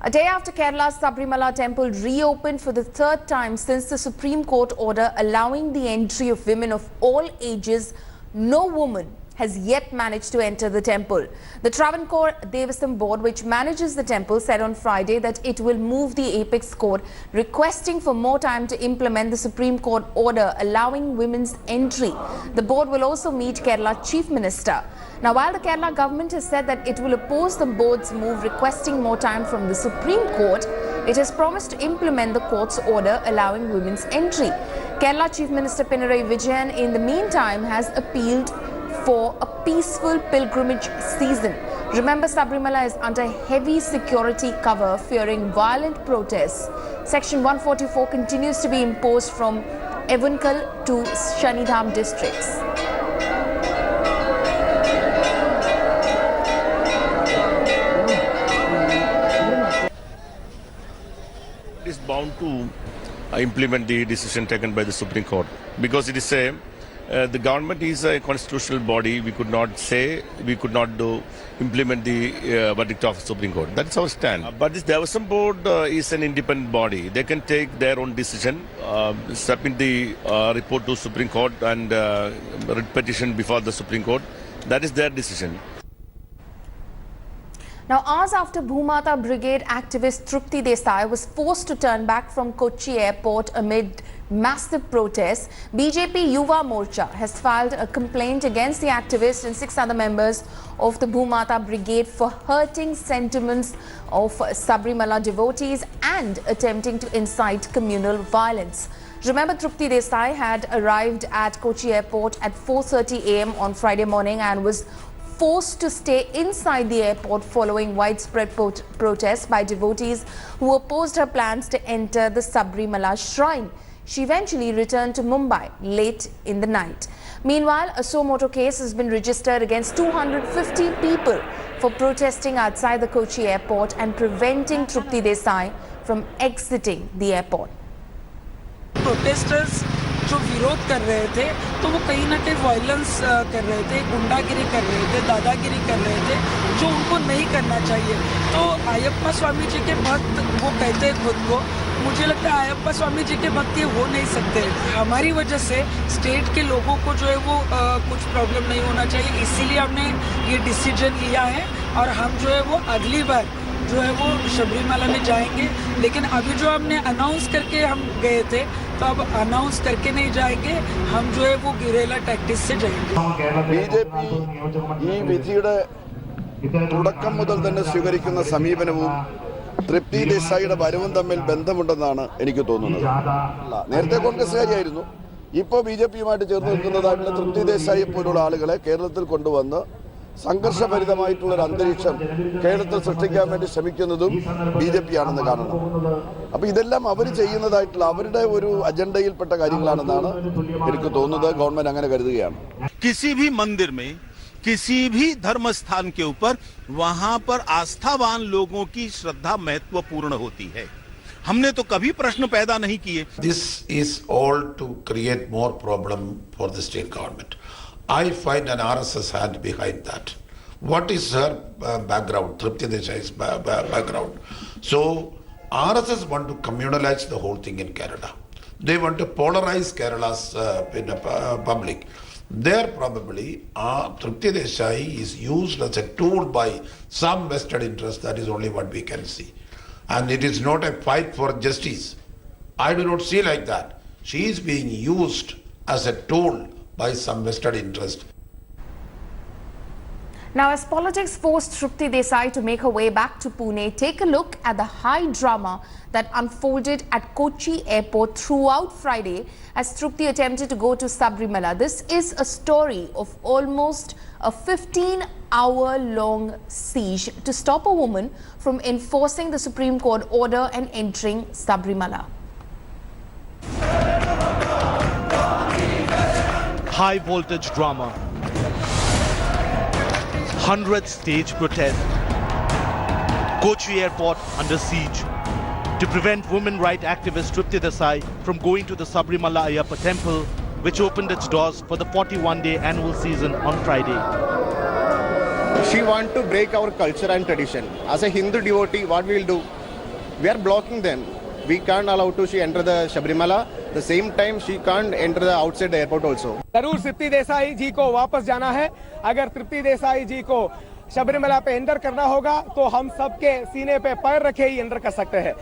A day after Kerala's Sabarimala temple reopened for the third time since the Supreme Court order allowing the entry of women of all ages, no woman has yet managed to enter the temple. The Travancore Devasam Board, which manages the temple, said on Friday that it will move the apex court, requesting for more time to implement the Supreme Court order allowing women's entry. The board will also meet Kerala Chief Minister. Now, while the Kerala government has said that it will oppose the board's move requesting more time from the Supreme Court, it has promised to implement the court's order allowing women's entry. Kerala Chief Minister Pinarayi Vijayan, in the meantime, has appealed for a peaceful pilgrimage season. Remember, Sabarimala is under heavy security cover, fearing violent protests. Section 144 continues to be imposed from Evankal to Shanidham districts. It is bound to implement the decision taken by the Supreme Court because it is the government is a constitutional body. We could not implement the verdict of the Supreme Court. That's our stand. But this Devasam Board is an independent body. They can take their own decision, submit the report to Supreme Court and writ petition before the Supreme Court. That is their decision. Now, hours after Bhumata Brigade activist Trupti Desai was forced to turn back from Kochi airport amid massive protests, BJP Yuva Morcha has filed a complaint against the activist and 6 other members of the Bhumata Brigade for hurting sentiments of Sabarimala devotees and attempting to incite communal violence. Remember, Trupti Desai had arrived at Kochi airport at 4:30 a.m. on Friday morning and was forced to stay inside the airport following widespread protests by devotees who opposed her plans to enter the Sabarimala shrine. She eventually returned to Mumbai late in the night. Meanwhile, a suo motu case has been registered against 250 people for protesting outside the Kochi airport and preventing Trupti Desai from exiting the airport. Protesters जो विरोध कर रहे थे तो वो कहीं ना कहीं वायलेंस कर रहे थे, गुंडागिरी कर रहे थे, दादागिरी कर रहे थे, जो उनको नहीं करना चाहिए। तो अयप्पा स्वामी जी के भक्त वो कहते हैं खुद को, मुझे लगता है अयप्पा स्वामी जी के भक्त ये हो नहीं सकते। हमारी वजह से स्टेट के लोगों को जो है वो कुछ प्रॉब्लम नहीं होना चाहिए, इसीलिए हमने ये डिसीजन लिया है और हम जो है वो अगली बार जो है वो सबरीमाला में जाएंगे। लेकिन अभी जो हमने अनाउंस करके हम गए थे तो अब अनाउंस करके नहीं जाएंगे, हम जो है वो गिरेला टैक्टिस से जाएंगे। बीजेपी ഈ വിധിയുടെ തുടക്കം മുതൽ തന്നെ സ്വീകരിക്കുന്ന സമീപനവും തൃപ്തി ദേശായിയുടെ വരവും തമ്മിൽ ബന്ധമുണ്ടെന്നാണ് എനിക്ക് തോന്നുന്നത്. നേരത്തെ കോൺഗ്രസ്സുകാരിയായിരുന്നു, ഇപ്പോൾ ബിജെപിയുമായിട്ട് ചേർന്ന് നിൽക്കുന്നതായിട്ടുള്ള തൃപ്തി ദേശായി പോലുള്ള ആളുകളെ കേരളത്തിൽ കൊണ്ടുവന്ന് സംഘർഷഭരിതമായിട്ടുള്ള ഒരു അന്തരീക്ഷം കേരളത്തിൽ സൃഷ്ടിക്കാൻ വേണ്ടി ശ്രമിക്കുന്നതും ബിജെപി ആണെന്ന് കാണണം. അപ്പോൾ ഇതെല്ലാം അവർ ചെയ്യുന്നതായിട്ടുള്ള അവരുടെ ഒരു അജണ്ടയിൽപ്പെട്ട കാര്യങ്ങളാണെന്നാണ് എനിക്ക് തോന്നുന്നത്. ഗവൺമെന്റ് അങ്ങനെ കരുതുകയാണ്. किसी भी मंदिर में किसी भी धर्म स्थान के ऊपर वहां पर आस्थावान लोगों की श्रद्धा महत्वपूर्ण होती है। हमने तो कभी प्रश्न पैदा नहीं किए। This is all to create more problem for the state government. I find an RSS hand behind that. What is her background? Trupti Desai's background. So RSS want to communalize the whole thing in Kerala. They want to polarize Kerala's public. There probably Trupti Desai is used as a tool by some vested interest. That is only what we can see. And it is not a fight for justice. I do not see like that. She is being used as a tool by some vested interest. Now, as politics forced Trupti Desai to make her way back to Pune, take a look at the high drama that unfolded at Kochi airport throughout Friday as Trupti attempted to go to Sabarimala. This is a story of almost a 15-hour-long siege to stop a woman from enforcing the Supreme Court order and entering Sabarimala. High voltage drama, 100th stage protest, Kochi airport under siege to prevent women right activist Trupti Desai from going to the Sabarimala Ayyappa temple, which opened its doors for the 41-day annual season on Friday. She wants to break our culture and tradition. As a Hindu devotee, what we will do? we are blocking them. We can't allow to she enter the Sabarimala. The same time she can't enter the outside the airport also. जरूर तृप्ति देसाई जी को वापस जाना है. अगर तृप्ति देसाई जी को शबरीमला पे enter करना होगा तो हम सबके सीने पे पैर रखे ही एंटर कर सकते हैं.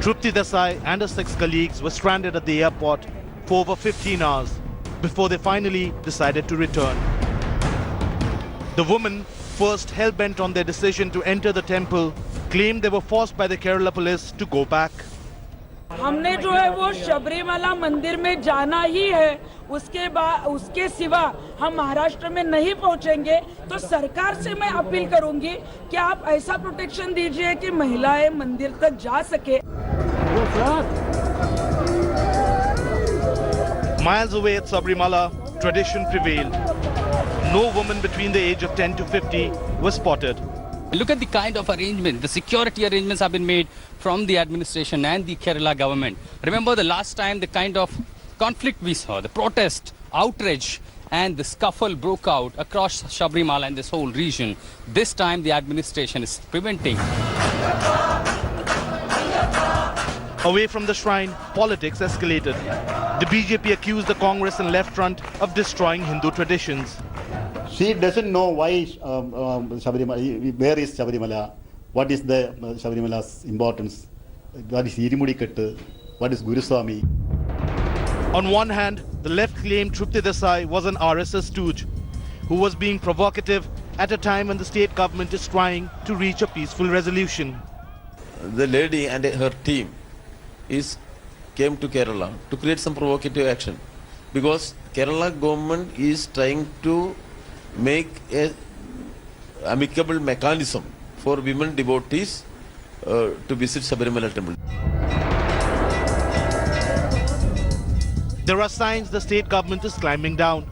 Trupti Desai and her 6 colleagues were stranded at the airport for over 15 hours before they finally decided to return. The women, first hell-bent on their decision to enter the temple, claimed they were forced by the Kerala police to go back. हमने जो है वो शबरीमला मंदिर में जाना ही है. उसके सिवा हम महाराष्ट्र में नहीं पहुंचेंगे. तो सरकार से मैं अपील करूंगी कि आप ऐसा प्रोटेक्शन दीजिए कि महिलाएं मंदिर तक जा सके. Miles away at Sabarimala, tradition prevailed. No woman between the age of 10 to 50 was spotted. Look at the kind of arrangement, the security arrangements have been made from the administration and the Kerala government. Remember the last time the kind of conflict we saw, the protest, outrage and the scuffle broke out across Sabarimala and this whole region. This time the administration is preventing. Away from the shrine, politics escalated. The BJP accused the Congress and left front of destroying Hindu traditions. She doesn't know why Sabarimala, where is Sabarimala, what is the Sabarimala's importance, what is Irimudikattu, what is Guruswami. On one hand, the left claimed Trupti Desai was an RSS stooge who was being provocative at a time when the state government is trying to reach a peaceful resolution. The lady and her team came to Kerala to create some provocative action because Kerala government is trying to make a amicable mechanism for women devotees to visit Sabarimala temple. There are signs the state government is climbing down.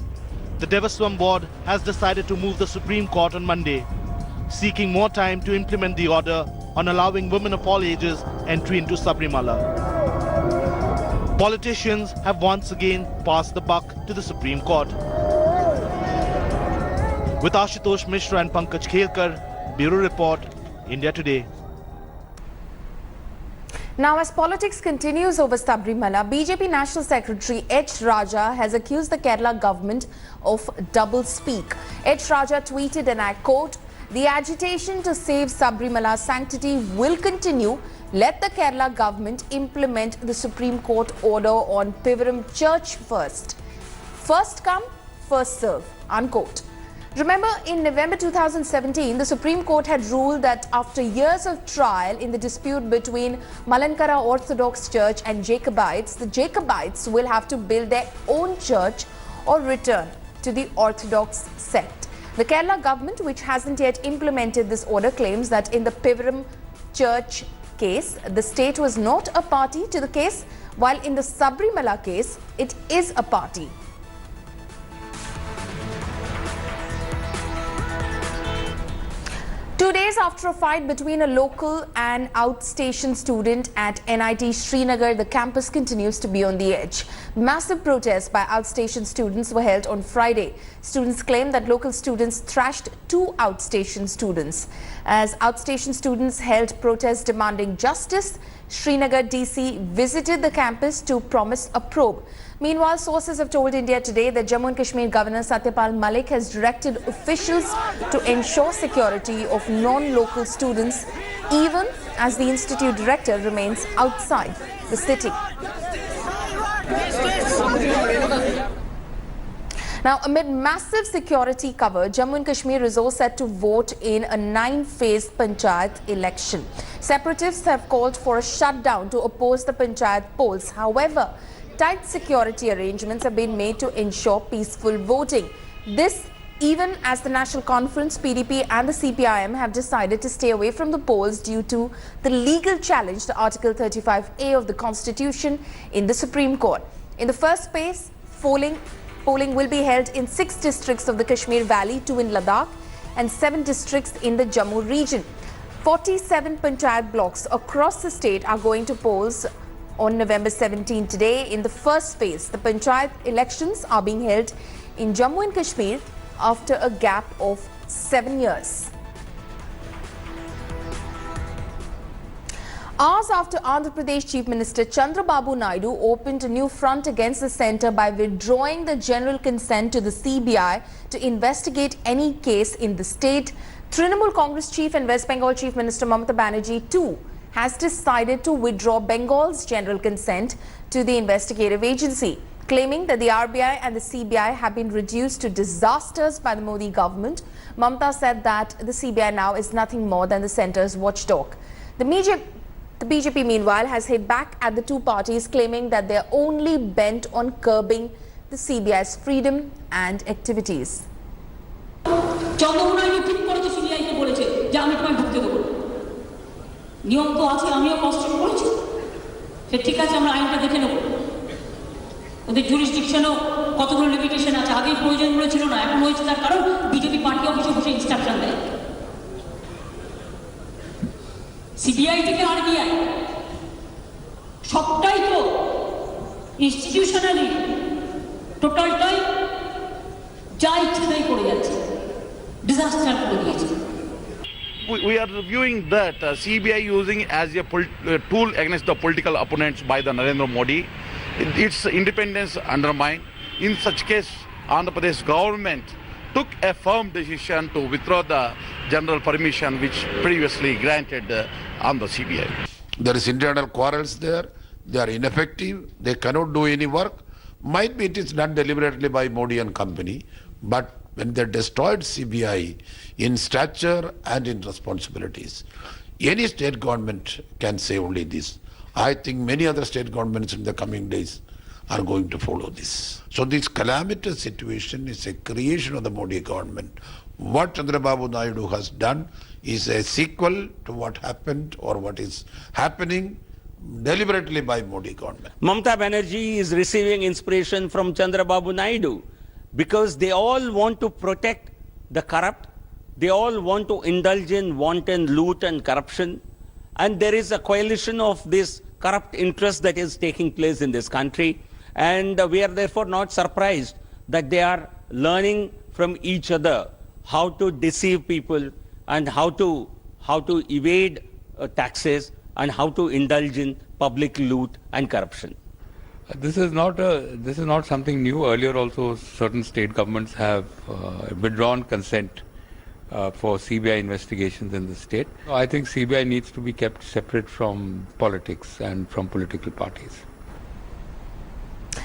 The Devaswam board has decided to move the Supreme Court on Monday, seeking more time to implement the order on allowing women of all ages entry into Sabarimala. Politicians have once again passed the buck to the Supreme Court. With Ashutosh Mishra and Pankaj Khelkar, Bureau Report, India Today. Now, as politics continues over Sabarimala, BJP National Secretary H. Raja has accused the Kerala government of double-speak. H. Raja tweeted, and I quote, "The agitation to save Sabarimala's sanctity will continue. Let the Kerala government implement the Supreme Court order on Pivaram Church first. First come, first serve," unquote. Remember, in November 2017, the Supreme Court had ruled that after years of trial in the dispute between Malankara Orthodox Church and Jacobites, the Jacobites will have to build their own church or return to the Orthodox sect. The Kerala government, which hasn't yet implemented this order, claims that in the Pivaram Church case, the state was not a party to the case, while in the Sabarimala case, it is a party. 2 days after a fight between a local and outstation student at NIT Srinagar, the campus continues to be on the edge. Massive protests by outstation students were held on Friday. Students claim that local students thrashed 2 outstation students. As outstation students held protests demanding justice, Srinagar DC visited the campus to promise a probe. Meanwhile, sources have told India Today that Jammu and Kashmir Governor Satyapal Malik has directed officials to ensure security of non-local students, even as the institute director remains outside the city. Now, amid massive security cover, Jammu and Kashmir is all set to vote in a 9-phase panchayat election. Separatists have called for a shutdown to oppose the panchayat polls. However, tight security arrangements have been made to ensure peaceful voting. This even as the National Conference, PDP and the CPIM have decided to stay away from the polls due to the legal challenge to Article 35A of the Constitution in the Supreme Court. In the first phase, polling will be held in 6 districts of the Kashmir Valley, 2 in Ladakh and 7 districts in the Jammu region. 47 panchayat blocks across the state are going to polls on November 17 today. In the first phase, the panchayat elections are being held in Jammu and Kashmir after a gap of 7 years. Hours after Andhra Pradesh Chief Minister Chandrababu Naidu opened a new front against the centre by withdrawing the general consent to the CBI to investigate any case in the state, Trinamool Congress Chief and West Bengal Chief Minister Mamata Banerjee too has decided to withdraw Bengal's general consent to the investigative agency, claiming that the RBI and the CBI have been reduced to disasters by the Modi government. Mamata said that the CBI now is nothing more than the centre's watchdog. The BJP, meanwhile, has hit back at the two parties, claiming that they are only bent on curbing the CBI's freedom and activities. ওদের জুরিসডিকশনও কতগুলো limitation আছে, আগেই প্রয়োজনগুলো ছিল না, এখন হয়েছে তার কারণ বিজেপি পার্টি অফিসে বসে ইনস্ট্রাকশন দেয়। সিবিআই থেকে আরবিআই সবটাই তো ইনস্টিটিউশনালি টোটালটাই যা ইচ্ছে তাই করে যাচ্ছে, ডিজাস্টার করে দিয়েছে। We are reviewing that CBI using as a tool against the political opponents by the Narendra Modi. Its independence undermined. In such case, Andhra Pradesh government took a firm decision to withdraw the general permission which previously granted on the CBI. There is internal quarrels there. They are ineffective. They cannot do any work. Might be it is done deliberately by Modi and company, but when they destroyed CBI in stature and in responsibilities, any state government can say only this. I think many other state governments in the coming days are going to follow this. So this calamitous situation is a creation of the Modi government. What Chandrababu Naidu has done is a sequel to what happened or what is happening deliberately by Modi government. Mamata Banerjee is receiving inspiration from Chandrababu Naidu because they all want to protect the corrupt. They all want to indulge in wanton loot and corruption. And there is a coalition of this corrupt interest that is taking place in this country. And we are therefore not surprised that they are learning from each other how to deceive people and how to evade taxes and how to indulge in public loot and corruption. This is not something new. Earlier also certain state governments have withdrawn consent for CBI investigations in the state. I think CBI needs to be kept separate from politics and from political parties.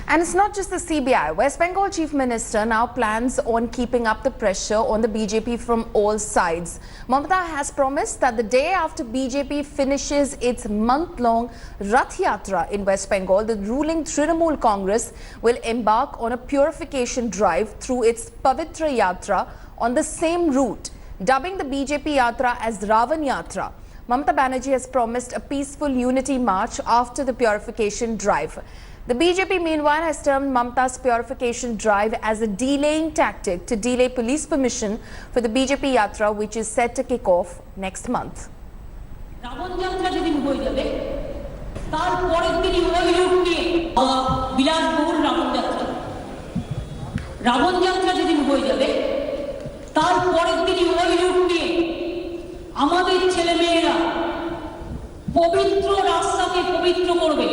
And it's not just the CBI. West Bengal Chief Minister now plans on keeping up the pressure on the BJP from all sides. Mamata has promised that the day after BJP finishes its month-long Rath Yatra in West Bengal, the ruling Trinamool Congress will embark on a purification drive through its Pavitra Yatra on the same route, dubbing the BJP Yatra as Ravan Yatra. Mamata Banerjee has promised a peaceful unity march after the purification drive. The BJP, meanwhile, has termed Mamata's purification drive as a delaying tactic to delay police permission for the BJP Yatra, which is set to kick off next month. তারপরের দিনই ওই root নিয়ে আমাদের ছেলে মেয়েরা পবিত্র রাস্তাকে পবিত্র করবে।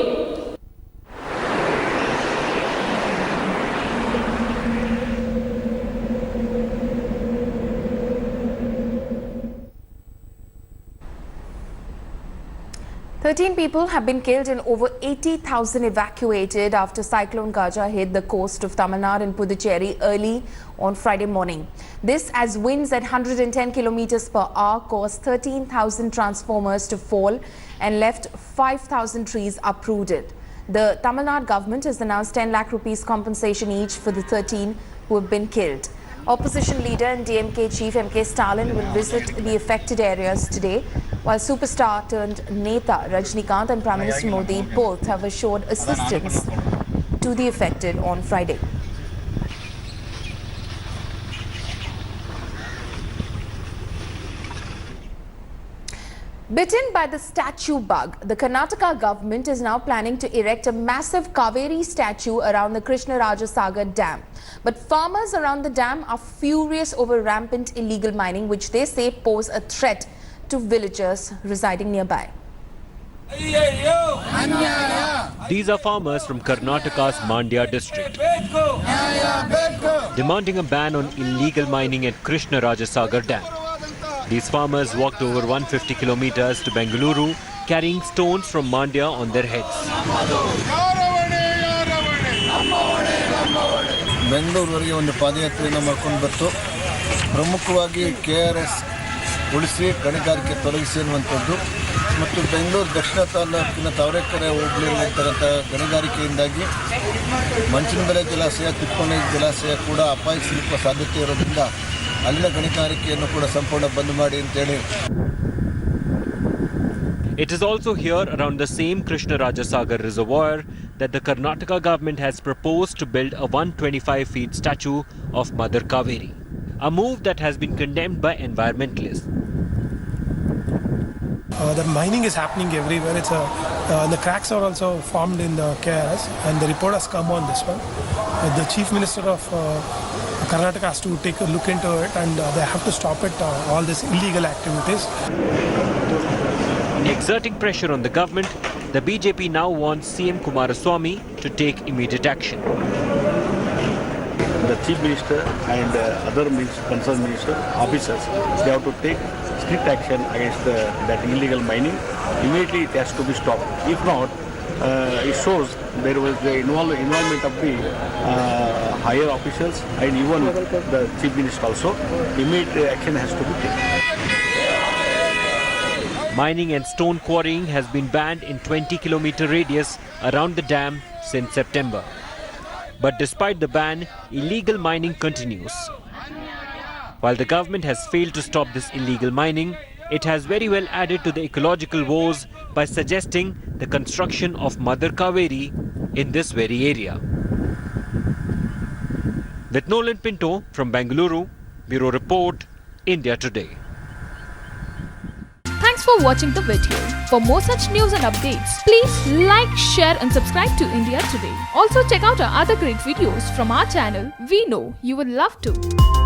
13 people have been killed and over 80,000 evacuated after Cyclone Gita hit the coast of Tamil Nadu and Puducherry early on Friday morning. This as winds at 110 kilometers per hour caused 13,000 transformers to fall and left 5,000 trees uprooted. The Tamil Nadu government has announced 10 lakh rupees compensation each for the 13 who have been killed. Opposition leader and DMK chief M.K. Stalin will visit the affected areas today, while superstar turned Neta Rajnikant and Prime Minister Modi both have assured assistance to the affected on Friday. Bitten by the statue bug, the Karnataka government is now planning to erect a massive Kaveri statue around the Krishnaraja Sagar Dam. But farmers around the dam are furious over rampant illegal mining, which they say pose a threat to villagers residing nearby. These are farmers from Karnataka's Mandya district, demanding a ban on illegal mining at Krishna Rajasagar Dam. These farmers walked over 150 kilometers to Bengaluru, carrying stones from Mandya on their heads. ಬೆಂಗಳೂರುವರೆಗೆ ಒಂದು ಪಾದಯಾತ್ರೆಯನ್ನು ಮಾಡ್ಕೊಂಡು ಬಂತು. ಪ್ರಮುಖವಾಗಿ KRS ಉಳಿಸಿ ಗಣಿಗಾರಿಕೆ ತೊಲಗಿಸಿ ಅನ್ನುವಂಥದ್ದು ಮತ್ತು ಬೆಂಗಳೂರು ದಕ್ಷಿಣ ತಾಲೂಕಿನ ತಾವರೆಕೆರೆ ಹೋಬಳಿಯಲ್ಲಿರ್ತಕ್ಕಂಥ ಗಣಿಗಾರಿಕೆಯಿಂದಾಗಿ ಮಂಚನಬೆಲೆ ಜಲಾಶಯ, ತಿಪ್ಪಣಿ ಜಲಾಶಯ ಕೂಡ ಅಪಾಯಕ್ಕೆ ಸಿಲುಕುವ ಸಾಧ್ಯತೆ ಇರೋದ್ರಿಂದ ಅಲ್ಲಿನ ಗಣಿಗಾರಿಕೆಯನ್ನು ಕೂಡ ಸಂಪೂರ್ಣ ಬಂದ್ ಮಾಡಿ ಅಂತೇಳಿ. It is also here around the same Krishna Rajasagar reservoir that the Karnataka government has proposed to build a 125-feet statue of Mother Kaveri, a move that has been condemned by environmentalists. The mining is happening everywhere. The cracks are also formed in the KRS, and the report has come on this one. The Chief Minister of Karnataka has to take a look into it, and they have to stop it, all these illegal activities. Exerting pressure on the government, the BJP now wants CM Kumaraswamy to take immediate action. The Chief Minister and other concerned minister officers, they have to take strict action against that illegal mining. Immediately it has to be stopped. If not, it shows there was the involvement of the higher officials and even the Chief Minister also. Immediate action has to be taken. Mining and stone quarrying has been banned in 20-kilometer radius around the dam since September. But despite the ban, illegal mining continues. While the government has failed to stop this illegal mining, it has very well added to the ecological woes by suggesting the construction of Mother Kaveri in this very area. With Nolan Pinto from Bengaluru, Bureau Report, India Today. Thanks for watching the video. For more such news and updates, please like, share and subscribe to India Today. Also check out our other great videos from our channel. We know you would love to.